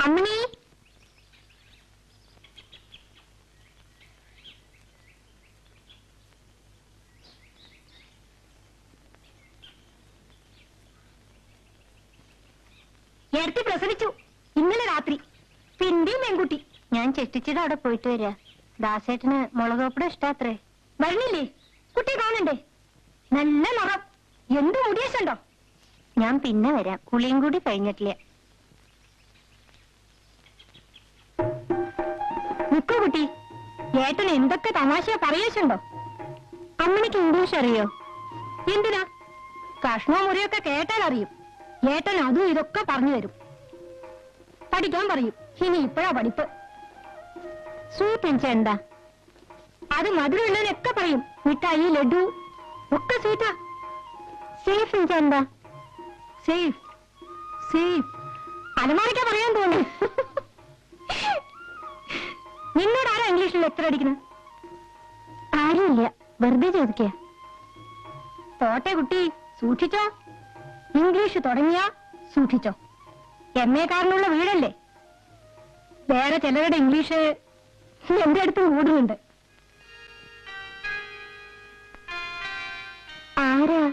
അമ്മണി, നേരത്തെ പ്രസവിച്ചു ഇന്നലെ രാത്രി. പിന്നെയും പെൺകുട്ടി. ഞാൻ ചെട്ടിച്ചിയുടെ അവിടെ പോയിട്ട് വരാ. ദാസേട്ടന് മുളകോപ്പട ഇഷ്ടാത്രേ. വരുന്നില്ലേ? കുട്ടി കാണണ്ടേ? നല്ല നിറം, എന്ത് മുടിയശുണ്ടോ? ഞാൻ പിന്നെ വരാം, കുളിയും കൂടി കഴിഞ്ഞിട്ടില്ല. നിക്കോ കുട്ടി, ഏട്ടൻ എന്തൊക്കെ തമാശ പറയേച്ചുണ്ടോ? അമ്മണിക്ക് ഇംഗ്ലീഷ് അറിയോ? എന്തിനാ? കഷ്ണവും മുറിയൊക്കെ കേട്ടാൽ അറിയും. ഏട്ടൻ അതും ഇതൊക്കെ പറഞ്ഞു തരും. പഠിക്കാൻ പറയും. ഇനി ഇപ്പോഴാ പഠിപ്പ്. സ്വീറ്റ് എൻച്ച എന്താ? അത് മധുരമുള്ളതിനൊക്കെ പറയും. മിഠായി, ലഡു ഒക്കെ സ്വീറ്റാ. സേഫ് എൻച്ച എന്താ? സേഫ് സേഫ് അലമാരയ്ക്കാ പറയാൻ തോന്നുന്നു. നിന്നോട് ആരാ ഇംഗ്ലീഷിൽ എത്ര അടിക്കുന്നത്? ആരുമില്ല, വെറുതെ ചോദിക്കുക. പോട്ടെ കുട്ടി, സൂക്ഷിച്ചോ. ഇംഗ്ലീഷ് തുടങ്ങിയാ സൂക്ഷിച്ചോ. MA കാരനുള്ള വീടല്ലേ. വേറെ ചിലരുടെ ഇംഗ്ലീഷ് എന്റെ അടുത്ത് കൂടുന്നുണ്ട്. ആരാ?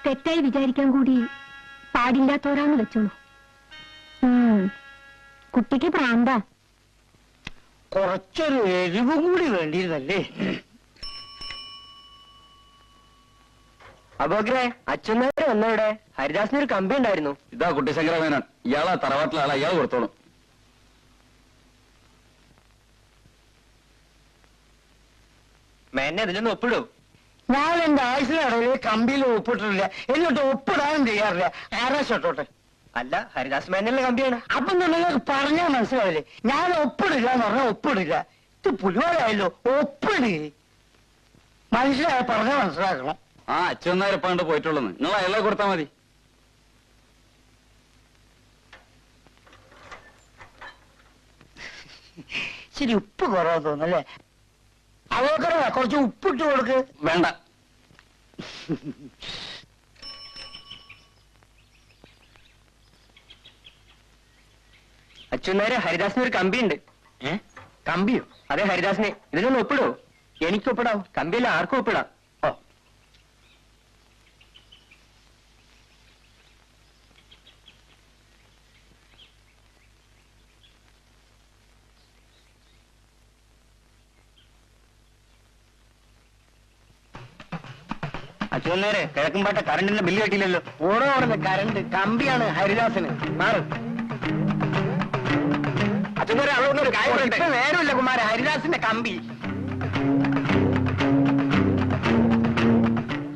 തെറ്റായി വിചാരിക്കാൻ കൂടി പാടില്ലാത്തവരാന്ന് വെച്ചോളൂ. കുട്ടിക്ക് പ്രാന്താ. കുറച്ചൊരു എരിവും കൂടി വേണ്ടിയിരുന്നല്ലേ? അബോഗ്രെ, അച്ഛനേരെ വന്നവിടെ. ഹരിദാസിനൊരു കമ്പി ഉണ്ടായിരുന്നു. ഇതാ കുട്ടിശങ്കര മേനോൻ. ഇയാളാ തറവാട്ടിലെ ആളാ, ഇയാൾ കൊടുത്തോളും. മേനെ ഇതിലൊന്ന് ഒപ്പിടൂ. ഞാൻ എന്റെ ആയുസിനിടയിൽ കമ്പിയിൽ ഒപ്പിട്ടിട്ടില്ല, എന്നിട്ട് ഒപ്പിടാനും ചെയ്യാറില്ല. ആരാശോട്ടെ. അല്ല, ഹരിദാസ് മേനല്ലേ കമ്പിയാണ്. അപ്പൊ നിങ്ങൾക്ക് പറഞ്ഞാൽ മനസ്സിലാവില്ലേ? ഞാൻ ഒപ്പിടില്ല എന്ന് പറഞ്ഞാൽ ഒപ്പിടില്ല. ഇത് പുലിവാലായല്ലോ. ഒപ്പിട്. മനുഷ്യരായ പറഞ്ഞാൽ മനസ്സിലാക്കണം. ആ അച്ഛനാരെ പണ്ട് പോയിട്ടുള്ളൂ. നിങ്ങൾ അയാളെ കൊടുത്താൽ മതി. ശരി, ഉപ്പ് കുറവാ തോന്നല്ലേ? അവക്കറ കുറച്ച് ഉപ്പിട്ട് കൊടുക്ക്. വേണ്ട. അച്ഛനേരെ ഹരിദാസിനൊരു കമ്പിയുണ്ട്. കമ്പിയോ? അതെ, ഹരിദാസിനെ. ഇതിലൊന്ന് ഒപ്പിടൂ. എനിക്ക് ഒപ്പിടാം. കമ്പിയല്ല, ആർക്കും ഒപ്പിടാം. ഓ, അച്ഛനേരെ കിഴക്കുംപാട്ട കറണ്ടിന്റെ ബില്ല് കെട്ടിയില്ലല്ലോ. ഓടോ ഓടുന്ന കരണ്ട് കമ്പിയാണ് ഹരിദാസന്. മാറ്. അച്ഛനേരെ അവിടെ ഒരു കാര്യം ഇപ്പൊ നേരമില്ല കുമാര. ഹരിദാസിന്റെ കമ്പി.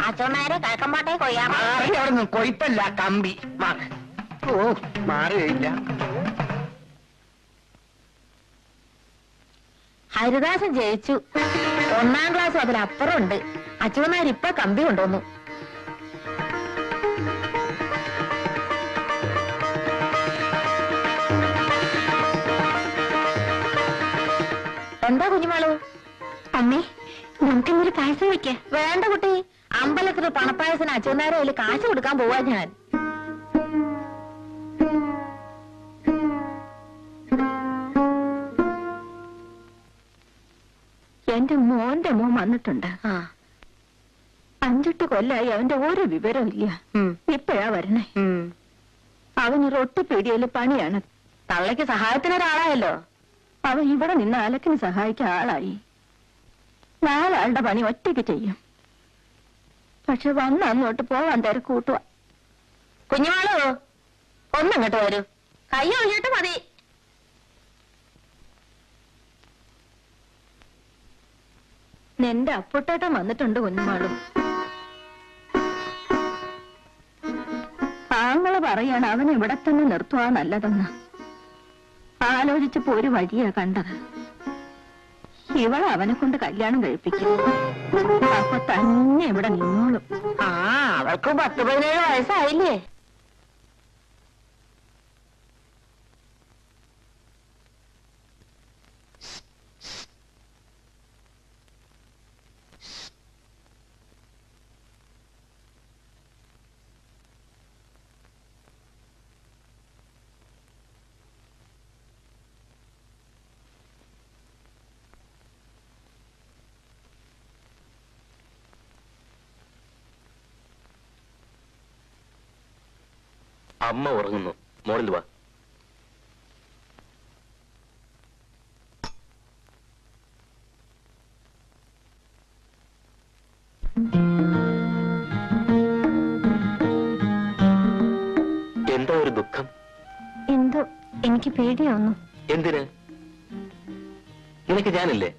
അച്ഛന്മാരെ കിഴക്കമ്പാട്ടെ കൊയ്യാമ. മാറി അവിടെ നിന്ന്. കൊയ്ത്തല്ല, കമ്പി. മാറ്. ഓ, മാറുകയില്ല. ഹരിദാസൻ ജയിച്ചു. 1ാം ക്ലാസ് അതിലപ്പുറം ഉണ്ട്. അച്ഛന്മാരിപ്പൊ കമ്പി കൊണ്ടുവന്നു. എന്താ കുഞ്ഞുമാളു? അമ്മേ, നമുക്കിന്നൊരു പായസം വെക്ക. വേണ്ട കുട്ടി, അമ്പലത്തിന് പണപ്പായസത്തിന് അച്ഛനാരെ അതിൽ കാശ് കൊടുക്കാൻ പോവാ ഞാൻ. എന്റെ മോന്റെ മോൻ വന്നിട്ടുണ്ട്. 5-8 കൊല്ലായി അവന്റെ ഒരു വിവരവും ഇല്ല. ഇപ്പഴാ വരണേ. അവന് റൊട്ടിപ്പീടിയയില് പണിയാണ്. തള്ളയ്ക്ക് സഹായത്തിനൊരാളായല്ലോ. അവൻ ഇവിടെ നിന്ന് അലക്കിന് സഹായിക്കാൻ ആളായി. 4 ആളുടെ പണി ഒറ്റയ്ക്ക് ചെയ്യും. പക്ഷെ വന്ന് അങ്ങോട്ട് പോവാൻ തിരക്കൂട്ടുക. കുഞ്ഞുമാളോ, ഒന്നങ്ങോട്ട് വരൂ. കൈ ഒഴിഞ്ഞിട്ട് മതി. നിന്റെ അപ്പുട്ടേട്ടൻ വന്നിട്ടുണ്ട് കുഞ്ഞുമാളും. ആങ്ങള് പറയാണ് അവൻ ഇവിടെ തന്നെ നിർത്തുവാ നല്ലതെന്ന്. ആലോചിച്ചപ്പോ ഒരു വഴിയാ കണ്ടത്. ഇവളെ അവനെ കൊണ്ട് കല്യാണം കഴിപ്പിക്കും. അപ്പൊ തന്നെ ഇവിടെ നിന്നോളും. അവൾക്ക് 10-17 വയസ്സായില്ലേ? അമ്മ ഉറങ്ങുന്നു. മോളിൽ വാ. എന്താ ഒരു ദുഃഖം? എന്തോ എനിക്ക് പേടിയാവുന്നു. എന്തിന്? നിനക്ക് ഞാനില്ലേ?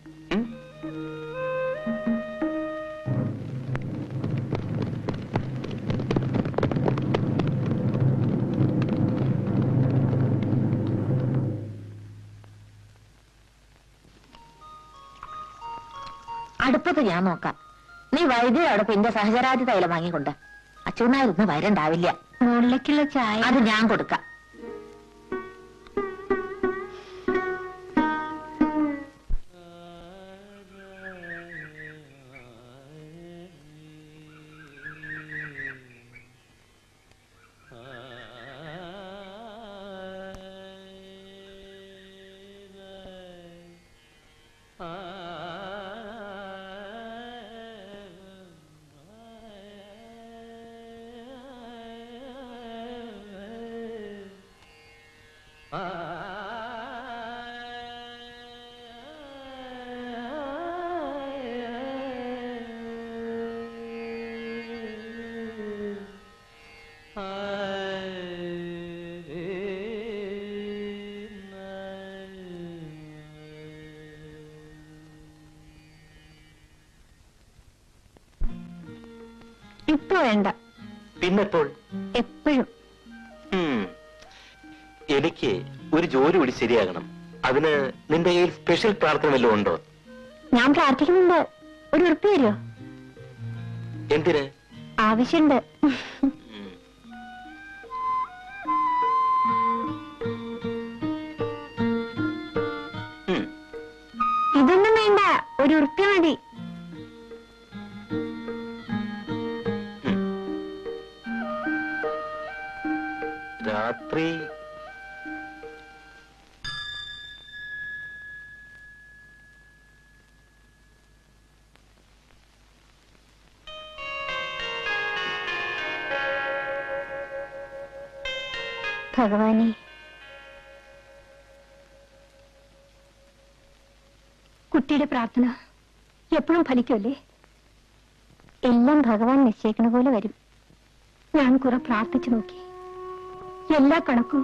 അടുപ്പത്ത് ഞാൻ നോക്കാം. നീ വൈദ്യുതി എന്റെ സഹചരാതി തൈലം വാങ്ങിക്കൊണ്ട്. അച്ഛനായിരുന്നു വരണ്ടാവില്ല. മുകളിലേക്കുള്ള ചായ അത് ഞാൻ കൊടുക്കാം. ഇപ്പൊ വേണ്ട. പിന്നെപ്പോൾ? എപ്പോഴും. എനിക്ക് ഒരു ജോലി കൂടി ശരിയാകണം. അതിന് നിന്റെ കയ്യിൽ സ്പെഷ്യൽ പ്രാർത്ഥന വല്ലതും ഉണ്ടോ? ഞാൻ പ്രാർത്ഥിക്കുന്നുണ്ട്. ഒരു ഉറുപ്പ് തരുമോ? എന്തിന്? ആവശ്യമുണ്ട്. ഇതൊന്നും വേണ്ട, ഒരു ഉറുപ്പ് മതി. രാത്രി ഭഗവാനെ, കുട്ടിയുടെ പ്രാർത്ഥന എപ്പോഴും ഫലിക്കുമല്ലേ? എല്ലാം ഭഗവാൻ നിശ്ചയിക്കണ പോലെ വരും. ഞാൻ കുറെ പ്രാർത്ഥിച്ചു നോക്കി. എല്ലാ കണക്കും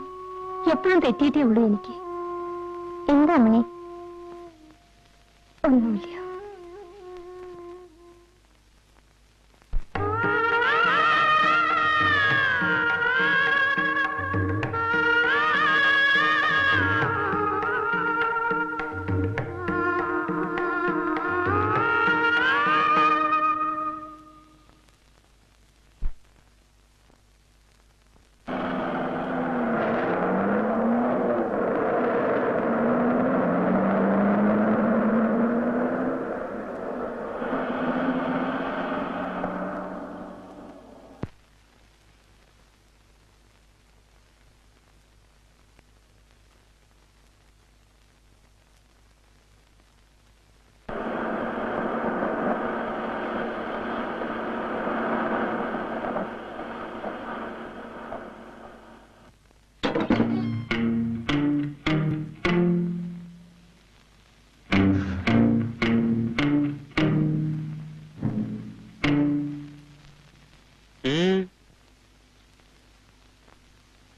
എപ്പോഴും തെറ്റിയിട്ടേ ഉള്ളൂ എനിക്ക്. എന്താ മണി? ഒന്നുമില്ല.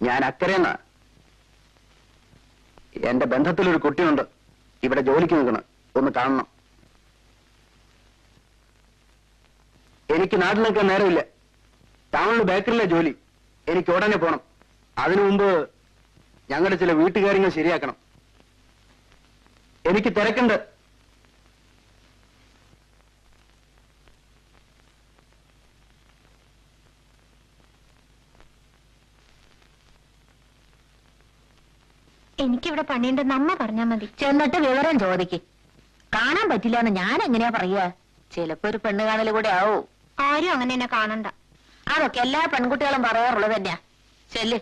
ഞാൻ അക്കരയെന്ന. എന്റെ ബന്ധത്തിലൊരു കുട്ടിയുണ്ട് ഇവിടെ ജോലിക്ക് നിൽക്കണം. ഒന്ന് കാണണം. എനിക്ക് നാട്ടിൽ നിൽക്കാൻ നേരമില്ല. ടൗണിൽ ബേക്കറിലെ ജോലി. എനിക്ക് ഉടനെ പോണം. അതിനു മുമ്പ് ഞങ്ങളുടെ ചില വീട്ടുകാര്യങ്ങൾ ശരിയാക്കണം. എനിക്ക് തിരക്കുണ്ട്. എനിക്കിവിടെ പണിയുണ്ടെന്ന് അമ്മ പറഞ്ഞാ മതി. ചെന്നിട്ട് വിവരം ചോദിക്ക്. കാണാൻ പറ്റില്ല എന്ന് ഞാൻ എങ്ങനെയാ പറയാ? ചിലപ്പോ ഒരു പെണ്ണ് കാണൽ കൂടെ ആവൂ. ആരും അങ്ങനെ എന്നെ കാണണ്ട. അതൊക്കെ എല്ലാ പെൺകുട്ടികളും പറയാറുള്ളത് തന്നെയാ. ചെല്ല്.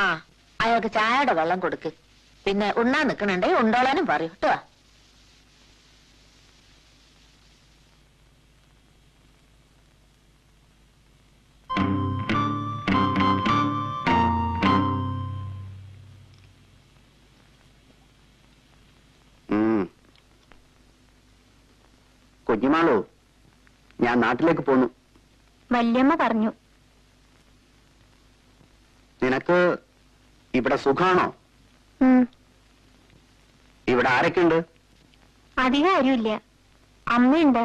ആ, അയാൾക്ക് ചായയുടെ വെള്ളം കൊടുക്ക്. പിന്നെ ഉണ്ണാൻ നിക്കണുണ്ടേ ഉണ്ടോളാനും പറയൂ കേട്ടോ. കുഞ്ഞിമാളോ, ഞാൻ നാട്ടിലേക്ക് പോന്നു. വല്യമ്മ പറഞ്ഞു. നിനക്ക് ഇവിടെ സുഖാണോ? ഇവിടെ ആരൊക്കെയുണ്ട്? അധികം ആരുമില്ല. അമ്മയുണ്ട്,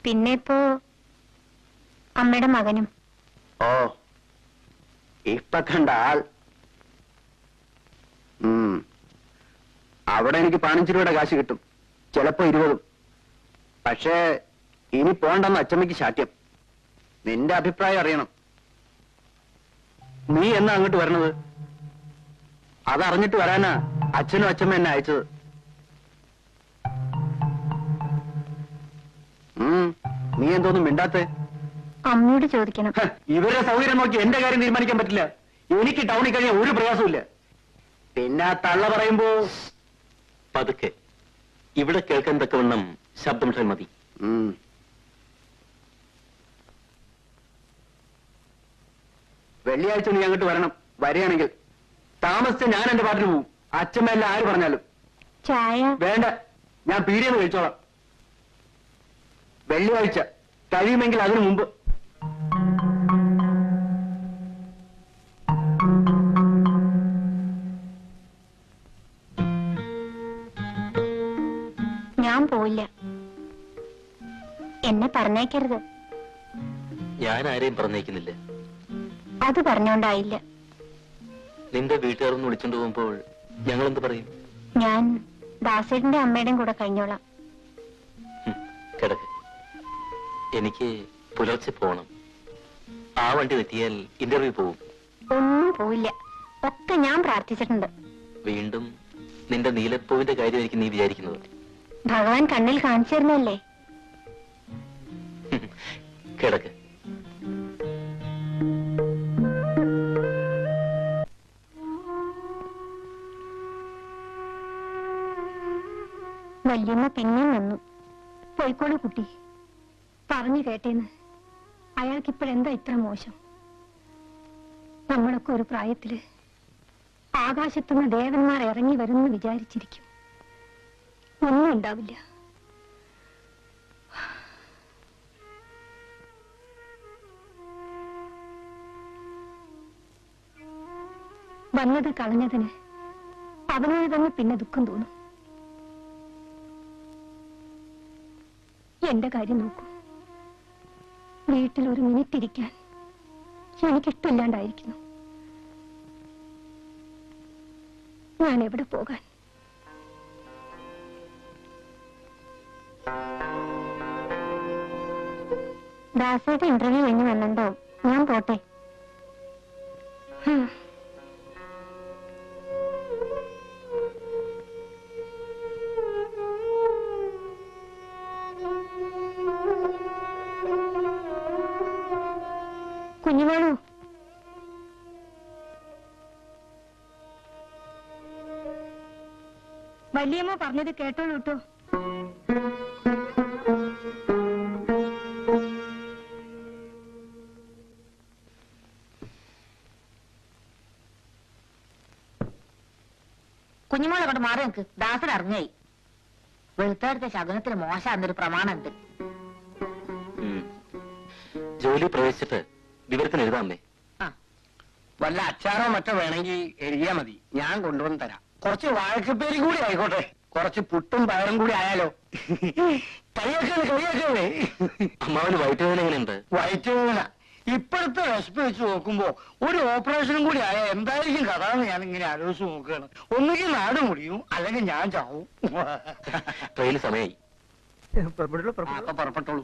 പിന്നെ ഇപ്പോ അമ്മയുടെ മകനും. ഓ, ഇപ്പൊ കണ്ട ആൾ. അവിടെ എനിക്ക് 15 രൂപയുടെ കാശ് കിട്ടും, ചിലപ്പോ 20. പക്ഷേ ഇനി പോണ്ടെന്ന് അച്ചമ്മയ്ക്ക് ശാഠ്യം. നിന്റെ അഭിപ്രായം അറിയണം. നീ എന്നാ അങ്ങോട്ട് വരണത്? അതറിഞ്ഞിട്ട് വരാനാ അച്ഛനും അച്ഛമ്മ എന്നെ അയച്ചത്. നീ എന്തോന്നും മിണ്ടാത്തേ? അമ്മയോട് ചോദിക്കണം. ഇവരുടെ സൗകര്യം നോക്കി എന്റെ കാര്യം തീരുമാനിക്കാൻ പറ്റില്ല. എനിക്ക് ടൗണിൽ കഴിഞ്ഞാൽ ഒരു പ്രയാസമില്ല. പിന്നെ ആ തള്ള പറയുമ്പോ പതുക്കെ, ഇവിടെ കേൾക്കാൻ തക്കവണ്ണം ശബ്ദം മതി. വെള്ളിയാഴ്ച നീ അങ്ങോട്ട് വരണം. വരികയാണെങ്കിൽ താമസിച്ച് ഞാൻ എന്റെ പാട്ടിന് പോവും. അച്ഛമ്മ എല്ലാം ആര് പറഞ്ഞാലും. ചായ വേണ്ട, ഞാൻ പീടിയെന്ന് കഴിച്ചോളാം. വെള്ളിയാഴ്ച കഴിയുമെങ്കിൽ അതിനു മുമ്പ്. ഞാൻ പോയില്ല. എന്നെ പറഞ്ഞേക്കരുത്. ഞാൻ ആരെയും പറഞ്ഞേക്കുന്നില്ല. അത് പറഞ്ഞോണ്ടായില്ല. നിന്റെ വീട്ടുകാരൊന്ന് വിളിച്ചോണ്ട് പോകുമ്പോൾ ഞങ്ങൾ എന്ത് പറയും? ഞാൻ ദാസേട്ടന്റെ അമ്മയുടെയും കൂടെ കഴിഞ്ഞോളാം. കിടക്ക്. എനിക്ക് പുലർച്ചെ പോകണം. ആ വണ്ടി തെറ്റിയാൽ ഇന്റർവ്യൂ പോവും. ഒന്നും പോയില്ല. ഒക്കെ ഞാൻ പ്രാർത്ഥിച്ചിട്ടുണ്ട്. വീണ്ടും നിന്റെ നീലപ്പൂവിന്റെ കാര്യമായിരിക്കും നീ വിചാരിക്കുന്നത്. ഭഗവാൻ കണ്ണിൽ കാണിച്ചു തരുന്നല്ലേ. കിടക്ക്. വല്യമ്മ പിന്നെയും വന്നു. പോയിക്കോളൂ കുട്ടി, പറഞ്ഞു കേട്ടേന്ന്. അയാൾക്കിപ്പോഴെന്താ ഇത്ര മോശം? നമ്മളൊക്കെ ഒരു പ്രായത്തില് ആകാശത്തുനിന്ന് ദേവന്മാർ ഇറങ്ങി വരുമെന്ന് വിചാരിച്ചിരിക്കും. ഒന്നും ഉണ്ടാവില്ല. വന്നത് കളഞ്ഞതിന് അവനോട് തന്നെ പിന്നെ ദുഃഖം തോന്നും. എന്റെ കാര്യം നോക്കൂ. വീട്ടിൽ ഒരു മിനിറ്റ് ഇരിക്കാൻ എനിക്കിഷ്ടമില്ലാണ്ടായിരിക്കുന്നു. ഞാൻ എവിടെ പോകാൻ? ദാസയുടെ ഇന്റർവ്യൂ കഴിഞ്ഞ് വന്നിട്ടുണ്ടോ? ഞാൻ പോട്ടെ. കുഞ്ഞുമാണോ? വല്യമ്മ പറഞ്ഞത് കേട്ടോളൂ കേട്ടോ. കുഞ്ഞുമോളെ കൊണ്ട് മാറി നിൽക്ക്. ദാസൻ അറിഞ്ഞായി. വെളുത്തെടുത്ത ശകുനത്തിന് മോശമാണെന്നൊരു പ്രമാണമുണ്ട്. ജോലി പ്രവേശിച്ചിട്ട് വിവരത്തിന് എഴുതാമേ. വല്ല അച്ചാറോ മറ്റോ വേണമെങ്കിൽ എഴുതിയാ മതി, ഞാൻ കൊണ്ടുവന്ന് തരാം. കുറച്ച് വാഴക്കപ്പേരി കൂടി ആയിക്കോട്ടെ. കുറച്ച് പുട്ടും പയറും കൂടി ആയാലോ? കളിയാക്കേ. അമ്മാവന് വയറ്റുവേദന എങ്ങനെയുണ്ട്? വയറ്റുവേദന ഇപ്പോഴത്തെ റെസിപ്പി വെച്ച് നോക്കുമ്പോ ഒരു ഓപ്പറേഷനും കൂടി ആയാൽ എന്തായിരിക്കും കഥ എന്ന് ഞാൻ ഇങ്ങനെ ആലോചിച്ച് നോക്കുകയാണ്. ഒന്നുകിൽ നാട് മുടിയും, അല്ലെങ്കിൽ ഞാൻ ചാവും. ട്രെയിന് സമയമായി. പുറപ്പെട്ടോളൂ.